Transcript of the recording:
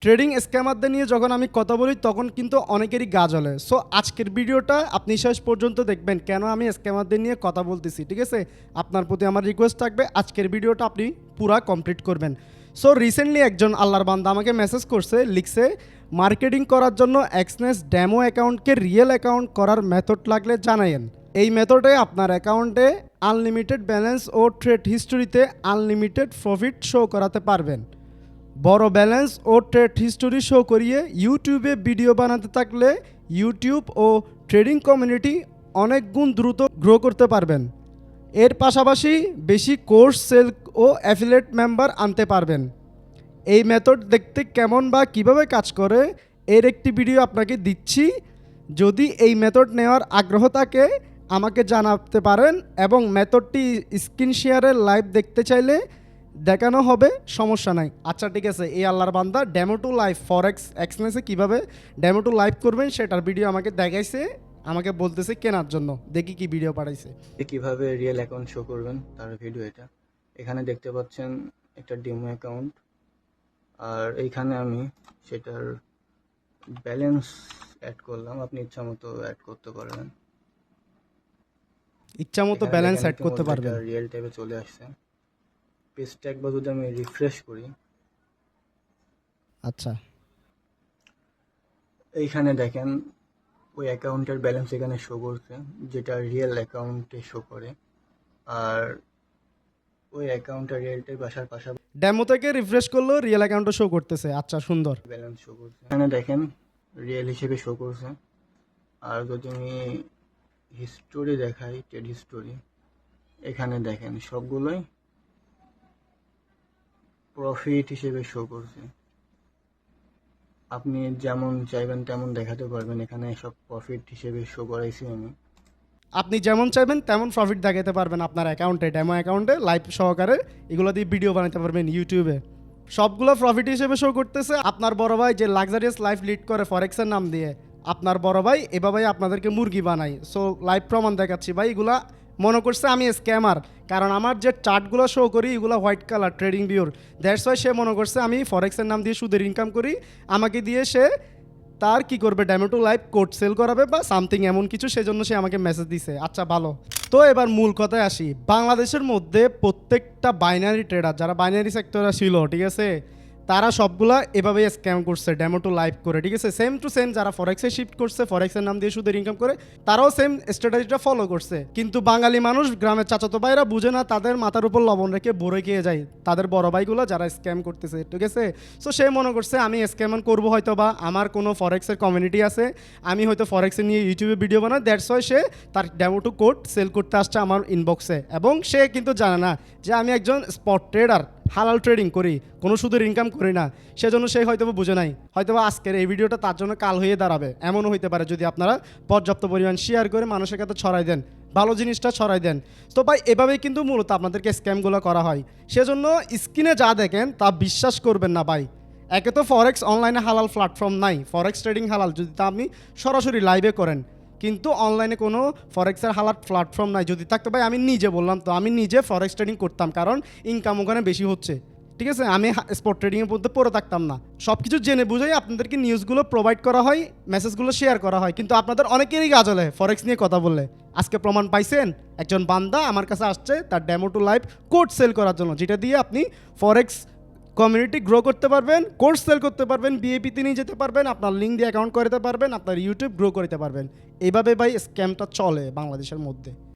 Trading স্ক্যামারদের নিয়ে যখন আমি কথা বলি তখন কিন্তু অনেকেরই গা জ্বলে। সো আজকের ভিডিওটা আপনি শেষ পর্যন্ত দেখবেন কেন আমি স্ক্যামারদের নিয়ে কথা বলতেছি, ঠিক আছে? আপনার প্রতি আমার রিকোয়েস্ট থাকবে আজকের ভিডিওটা আপনি পুরা কমপ্লিট করবেন। সো রিসেন্টলি একজন আল্লাহর বান্দা আমাকে মেসেজ করছে, লিখছে মার্কেটিং করার জন্য এক্সনেস ডেমো অ্যাকাউন্টকে রিয়েল অ্যাকাউন্ট করার মেথড লাগলে জানাইন। এই মেথডে আপনার অ্যাকাউন্টে আনলিমিটেড ব্যালেন্স ও ট্রেড হিস্টোরিতে আনলিমিটেড প্রফিট শো করাতে পারবেন। বড় ব্যালেন্স ও ট্রেড হিস্টোরি শো করিয়ে ইউটিউবে ভিডিও বানাতে থাকলে ইউটিউব ও ট্রেডিং কমিউনিটি অনেক গুণ দ্রুত গ্রো করতে পারবেন। এর পাশাপাশি বেশি কোর্স সেল ও অ্যাফিলিয়েট মেম্বার আনতে পারবেন। এই মেথড দেখতে কেমন বা কিভাবে কাজ করে এর একটি ভিডিও আপনাকে দিচ্ছি। যদি এই মেথড নেওয়ার আগ্রহ থাকে আমাকে জানাতে পারেন, এবং মেথডটি স্ক্রিন শেয়ারের লাইভ দেখতে চাইলে দেখানো হবে, সমস্যা নাই। আচ্ছা ঠিক আছে, এই আল্লাহর বান্দা ডেমো টু লাইভ ফরেক্স এক্সনেসে কীভাবে ডেমো টু লাইভ করবেন সেটার ভিডিও আমাকে দেখাইছে, আমাকে বলতেছে কেনার জন্য। দেখি কি ভিডিও পাঠাইছে। কিভাবে রিয়েল অ্যাকাউন্ট শো করবেন তার ভিডিও এটা। এখানে দেখতে পাচ্ছেন একটা ডেমো অ্যাকাউন্ট, আর এইখানে আমি সেটার ব্যালেন্স অ্যাড করলাম। আপনি ইচ্ছা মতো অ্যাড করতে পারবেন, ইচ্ছা মতো ব্যালেন্স অ্যাড করতে পারবেন। রিয়েল টাইপে চলে আসছে। পেজটা একবার যদি আমি রিফ্রেশ করি, আচ্ছা এইখানে দেখেন ওই অ্যাকাউন্টের ব্যালেন্স এখানে শো করছে, যেটা রিয়েল অ্যাকাউন্টে শো করে। আর ওই অ্যাকাউন্টটা রিয়েল টাইপ আসার পাশাপাশি ডেমো থেকে রিফ্রেশ করলেও রিয়েল অ্যাকাউন্টও শো করতেছে। আচ্ছা সুন্দর। ব্যালেন্স শো করছে, এখানে দেখেন রিয়েল হিসেবে শো করছে। আর যদি আমি হিস্টোরি দেখাই, ট্রেড হিস্টোরি, এখানে দেখেন সবগুলোই প্রফিট হিসেবে শো করছে। আপনি যেমন চাইবেন তেমন দেখাতে পারবেন। এখানে সব প্রফিট হিসেবে শো করাইছি আমি। আপনি যেমন চাইবেন তেমন প্রফিট দেখাতে পারবেন আপনার অ্যাকাউন্টে, ডেমো অ্যাকাউন্টে লাইভ সহকারে এগুলো দিয়ে ভিডিও বানাতে পারবেন ইউটিউবে। সবগুলো প্রফিট হিসেবে শো করতেছে। আপনার বড় ভাই যে লাক্সারিয়াস লাইফ লিড করে ফরেক্সের নাম দিয়ে, আপনার বড় ভাই এভাবেই আপনাদেরকে মুরগি বানাই। সো লাইভ প্রমাণ দেখাচ্ছি ভাই। এগুলা মনে করছে আমি স্ক্যামার, কারণ আমার যে চার্টগুলো শো করি এগুলো হোয়াইট কালার ট্রেডিং ভিউর। দ্যাটস ওয়াই সে মনে করছে আমি ফরেক্সের নাম দিয়ে সুদের ইনকাম করি। আমাকে দিয়ে সে তার কি করবে, demo to live code sell করাবে বা সামথিং এমন কিছু, সেজন্য সে আমাকে মেসেজ দিছে। আচ্ছা ভালো, তো এবার মূল কথায় আসি। বাংলাদেশের মধ্যে প্রত্যেকটা বাইনারি ট্রেডার যারা বাইনারি সেক্টরে ছিল, ঠিক আছে, তারা সবগুলা এভাবেই স্ক্যাম করছে ডেমো টু লাইভ করে, ঠিক আছে। সেম টু সেম যারা ফরেক্সে শিফট করছে, ফরেক্সের নাম দিয়ে সুদের ইনকাম করে, তারাও সেম স্ট্র্যাটেজিটা ফলো করছে। কিন্তু বাঙালি মানুষ, গ্রামের চাচাতো ভাইরা বুঝে না, তাদের মাথার উপর লবণ রেখে বড়ে খেয়ে যায় তাদের বড় ভাইগুলো যারা স্ক্যাম করতেছে, ঠিক আছে। সো সে মনে করছে আমি স্ক্যাম করবো, হয়তো বা আমার কোনো ফরেক্সের কমিউনিটি আছে, আমি হয়তো ফরেক্সে নিয়ে ইউটিউবে ভিডিও বানাই। দ্যাটস ওয়াই সে তার ডেমো টু কোড সেল করতে আসছে আমার ইনবক্সে, এবং সে কিন্তু জানে না যে আমি একজন স্পট ট্রেডার, হালাল ট্রেডিং করি, কোনো সুদের ইনকাম করি না। সেজন্য সে হয়তো বুঝে নাই, হয়তো আজকের এই ভিডিওটা তার জন্য কাল হয়ে দাঁড়াবে। এমনও হইতে পারে যদি আপনারা পর্যাপ্ত পরিমাণ শেয়ার করে মানুষের কাছে ছড়াই দেন, ভালো জিনিসটা ছড়াই দেন। তো ভাই এভাবেই কিন্তু মূলত আপনাদেরকে স্ক্যামগুলো করা হয়। সেজন্য স্ক্রিনে যা দেখেন তা বিশ্বাস করবেন না ভাই। একে তো ফরেক্স অনলাইনে হালাল প্ল্যাটফর্ম নাই, ফরেক্স ট্রেডিং হালাল যদি তা আপনি সরাসরি লাইভে করেন, কিন্তু অনলাইনে কোনো ফরেক্সের হালাল প্ল্যাটফর্ম নাই। যদি থাকতো ভাই আমি নিজে বললাম তো, আমি নিজে ফরেক্স ট্রেডিং করতাম, কারণ ইনকাম ওখানে বেশি হচ্ছে, ঠিক আছে। আমি স্পট ট্রেডিংয়ের মধ্যে পড়ে থাকতাম না। সব কিছু জেনে বুঝেই আপনাদেরকে নিউজগুলো প্রোভাইড করা হয়, মেসেজগুলো শেয়ার করা হয়, কিন্তু আপনাদের অনেকেরই কাজ হলে ফরেক্স নিয়ে কথা বললে। আজকে প্রমাণ পাইছেন, একজন বান্দা আমার কাছে আসছে তার demo to live code sell করার জন্য, যেটা দিয়ে আপনি ফরেক্স কমিউনিটি গ্রো করতে পারবেন, কোর্স সেল করতে পারবেন, বিএপিতে নিয়ে যেতে পারবেন, আপনার লিঙ্ক দিয়ে অ্যাকাউন্ট করতে পারবেন, আপনার ইউটিউব গ্রো করতে পারবেন। এইভাবে ভাই স্ক্যামটা চলে বাংলাদেশের মধ্যে।